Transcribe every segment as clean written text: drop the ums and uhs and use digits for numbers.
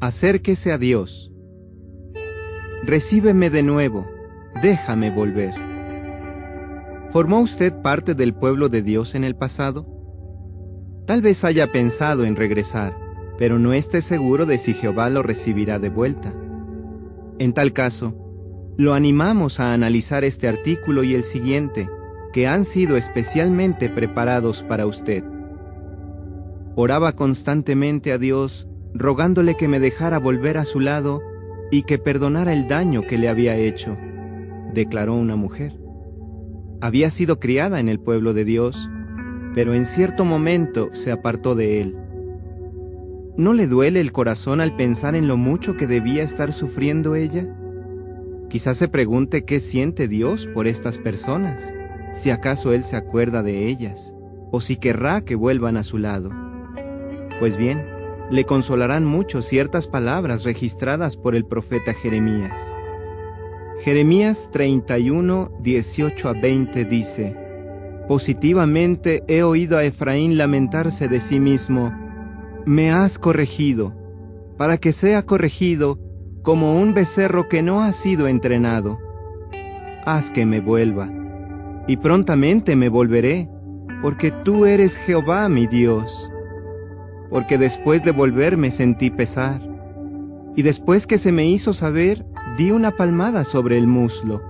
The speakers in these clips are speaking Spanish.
Acérquese a Dios. Recíbeme de nuevo, déjame volver. ¿Formó usted parte del pueblo de Dios en el pasado? Tal vez haya pensado en regresar, pero no esté seguro de si Jehová lo recibirá de vuelta. En tal caso, lo animamos a analizar este artículo y el siguiente, que han sido especialmente preparados para usted. Oraba constantemente a Dios, rogándole que me dejara volver a su lado y que perdonara el daño que le había hecho, declaró una mujer. Había sido criada en el pueblo de Dios, pero en cierto momento se apartó de él. ¿No le duele el corazón al pensar en lo mucho que debía estar sufriendo ella? Quizás se pregunte qué siente Dios por estas personas, si acaso Él se acuerda de ellas, o si querrá que vuelvan a su lado. Pues bien, le consolarán mucho ciertas palabras registradas por el profeta Jeremías. Jeremías 31, 18 a 20 dice: Positivamente he oído a Efraín lamentarse de sí mismo. Me has corregido, para que sea corregido como un becerro que no ha sido entrenado. Haz que me vuelva, y prontamente me volveré, porque tú eres Jehová mi Dios. Porque después de volverme sentí pesar, y después que se me hizo saber, di una palmada sobre el muslo.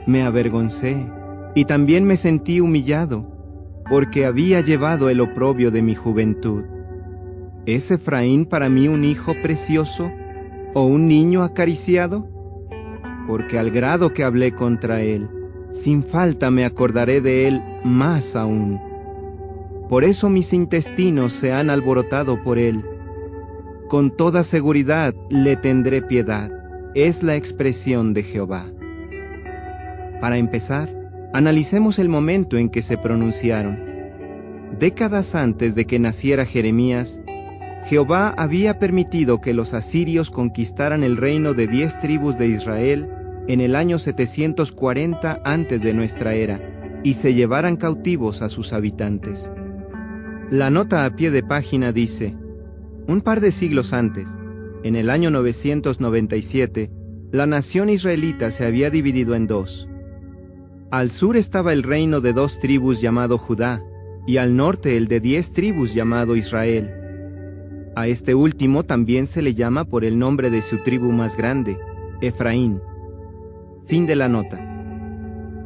Me avergoncé, y también me sentí humillado, porque había llevado el oprobio de mi juventud. ¿Es Efraín para mí un hijo precioso, o un niño acariciado? Porque al grado que hablé contra él, sin falta me acordaré de él más aún. Por eso mis intestinos se han alborotado por él. Con toda seguridad le tendré piedad, es la expresión de Jehová. Para empezar, analicemos el momento en que se pronunciaron. Décadas antes de que naciera Jeremías, Jehová había permitido que los asirios conquistaran el reino de 10 tribus de Israel en el año 740 antes de nuestra era y se llevaran cautivos a sus habitantes. La nota a pie de página dice: un par de siglos antes, en el año 997, la nación israelita se había dividido en dos. Al sur estaba el reino de 2 tribus llamado Judá, y al norte el de 10 tribus llamado Israel. A este último también se le llama por el nombre de su tribu más grande, Efraín. Fin de la nota.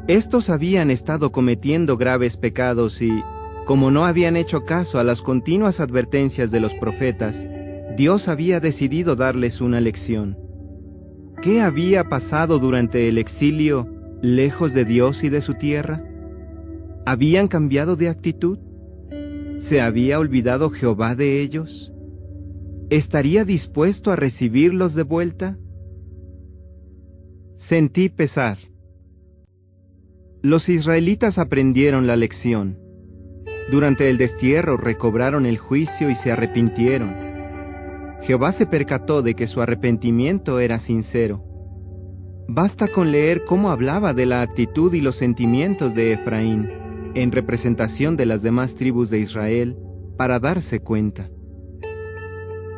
Estos habían estado cometiendo graves pecados y, como no habían hecho caso a las continuas advertencias de los profetas, Dios había decidido darles una lección. ¿Qué había pasado durante el exilio, lejos de Dios y de su tierra? ¿Habían cambiado de actitud? ¿Se había olvidado Jehová de ellos? ¿Estaría dispuesto a recibirlos de vuelta? Sentí pesar. Los israelitas aprendieron la lección. Durante el destierro recobraron el juicio y se arrepintieron. Jehová se percató de que su arrepentimiento era sincero. Basta con leer cómo hablaba de la actitud y los sentimientos de Efraín, en representación de las demás tribus de Israel, para darse cuenta.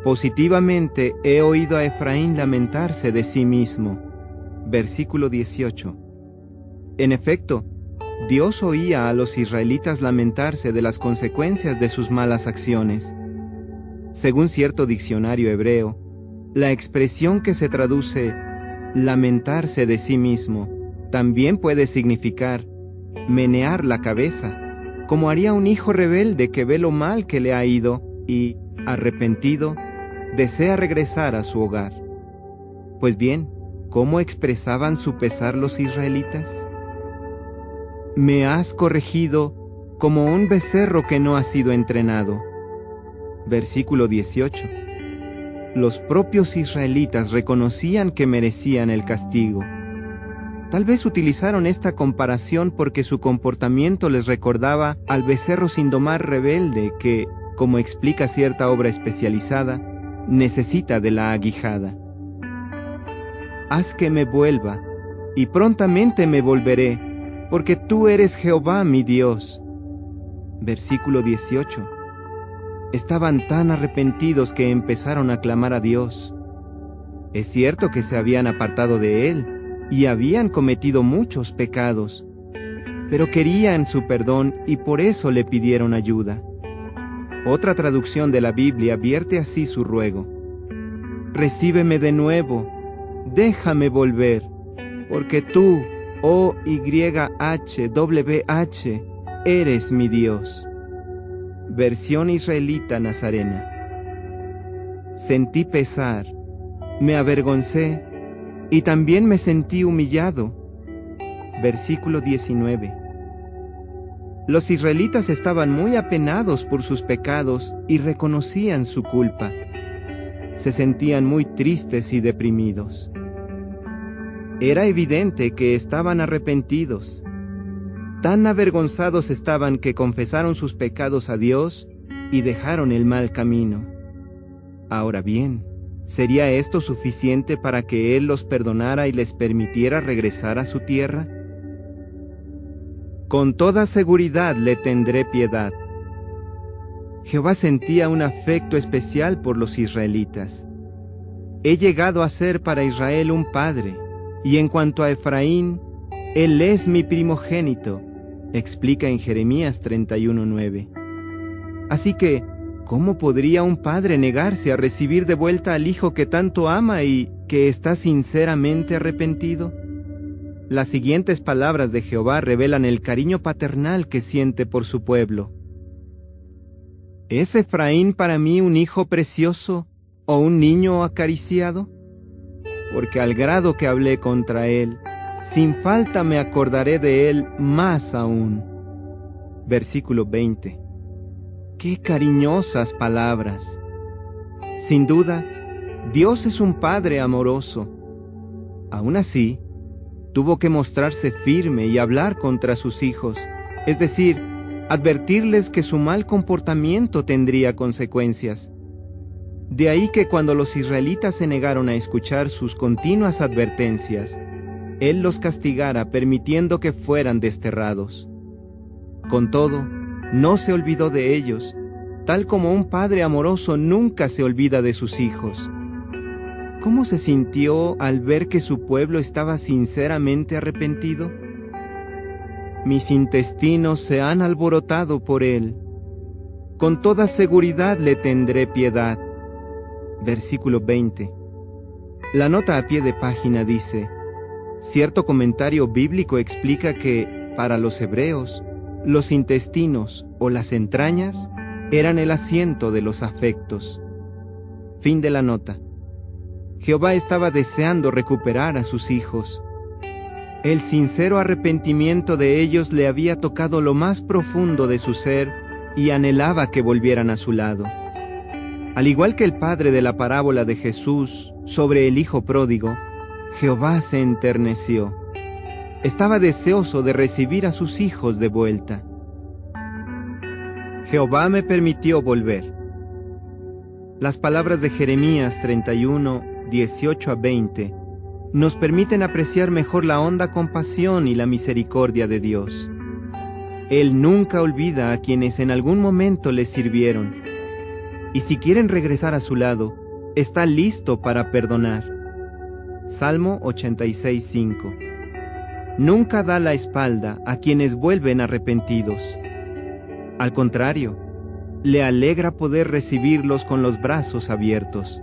Positivamente he oído a Efraín lamentarse de sí mismo. Versículo 18. En efecto, Dios oía a los israelitas lamentarse de las consecuencias de sus malas acciones. Según cierto diccionario hebreo, la expresión que se traduce lamentarse de sí mismo también puede significar menear la cabeza, como haría un hijo rebelde que ve lo mal que le ha ido y, arrepentido, desea regresar a su hogar. Pues bien, ¿cómo expresaban su pesar los israelitas? Me has corregido como un becerro que no ha sido entrenado. Versículo 18. Los propios israelitas reconocían que merecían el castigo. Tal vez utilizaron esta comparación porque su comportamiento les recordaba al becerro sin domar rebelde que, como explica cierta obra especializada, necesita de la aguijada. Haz que me vuelva, y prontamente me volveré, porque tú eres Jehová mi Dios. Versículo 18. estaban tan arrepentidos que empezaron a clamar a Dios. Es cierto que se habían apartado de Él y habían cometido muchos pecados, pero querían su perdón y por eso le pidieron ayuda. Otra traducción de la Biblia vierte así su ruego: recíbeme de nuevo, déjame volver, porque tú, oh YHWH, eres mi Dios. Versión israelita nazarena. Sentí pesar, me avergoncé y también me sentí humillado. Versículo 19. Los israelitas estaban muy apenados por sus pecados y reconocían su culpa. Se sentían muy tristes y deprimidos. Era evidente que estaban arrepentidos. Tan avergonzados estaban que confesaron sus pecados a Dios y dejaron el mal camino. Ahora bien, ¿sería esto suficiente para que Él los perdonara y les permitiera regresar a su tierra? Con toda seguridad le tendré piedad. Jehová sentía un afecto especial por los israelitas. He llegado a ser para Israel un padre, y en cuanto a Efraín, él es mi primogénito, explica en Jeremías 31:9. Así que, ¿cómo podría un padre negarse a recibir de vuelta al hijo que tanto ama y que está sinceramente arrepentido? Las siguientes palabras de Jehová revelan el cariño paternal que siente por su pueblo. ¿Es Efraín para mí un hijo precioso o un niño acariciado? Porque al grado que hablé contra él, sin falta me acordaré de él más aún. Versículo 20. ¡Qué cariñosas palabras! Sin duda, Dios es un Padre amoroso. Aún así, tuvo que mostrarse firme y hablar contra sus hijos, es decir, advertirles que su mal comportamiento tendría consecuencias. De ahí que cuando los israelitas se negaron a escuchar sus continuas advertencias, Él los castigara permitiendo que fueran desterrados. Con todo, no se olvidó de ellos, tal como un padre amoroso nunca se olvida de sus hijos. ¿Cómo se sintió al ver que su pueblo estaba sinceramente arrepentido? Mis intestinos se han alborotado por él. Con toda seguridad le tendré piedad. Versículo 20. La nota a pie de página dice: cierto comentario bíblico explica que, para los hebreos, los intestinos o las entrañas eran el asiento de los afectos. Fin de la nota. Jehová estaba deseando recuperar a sus hijos. El sincero arrepentimiento de ellos le había tocado lo más profundo de su ser y anhelaba que volvieran a su lado. Al igual que el padre de la parábola de Jesús sobre el hijo pródigo, Jehová se enterneció. Estaba deseoso de recibir a sus hijos de vuelta. Jehová me permitió volver. Las palabras de Jeremías 31, 18 a 20 nos permiten apreciar mejor la honda compasión y la misericordia de Dios. Él nunca olvida a quienes en algún momento le sirvieron, y si quieren regresar a su lado, está listo para perdonar. Salmo 86:5. Nunca da la espalda a quienes vuelven arrepentidos. Al contrario, le alegra poder recibirlos con los brazos abiertos.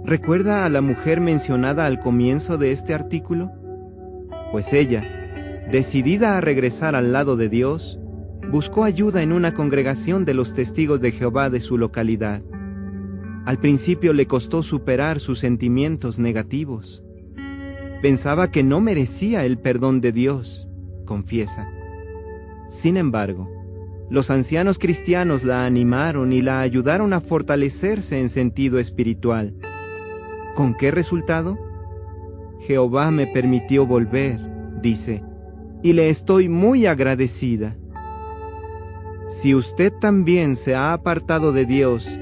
¿Recuerda a la mujer mencionada al comienzo de este artículo? Pues ella, decidida a regresar al lado de Dios, buscó ayuda en una congregación de los testigos de Jehová de su localidad. Al principio le costó superar sus sentimientos negativos. Pensaba que no merecía el perdón de Dios, confiesa. Sin embargo, los ancianos cristianos la animaron y la ayudaron a fortalecerse en sentido espiritual. ¿Con qué resultado? Jehová me permitió volver, dice, y le estoy muy agradecida. Si usted también se ha apartado de Dios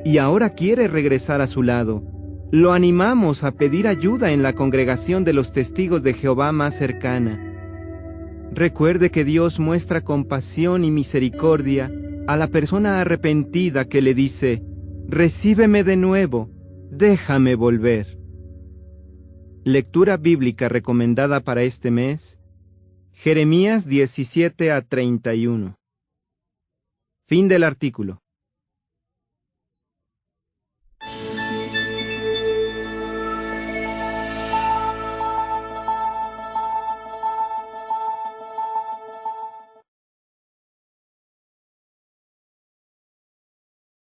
y ahora quiere regresar a su lado, lo animamos a pedir ayuda en la congregación de los testigos de Jehová más cercana. Recuerde que Dios muestra compasión y misericordia a la persona arrepentida que le dice, recíbeme de nuevo, déjame volver. Lectura bíblica recomendada para este mes, Jeremías 17 a 31. Fin del artículo.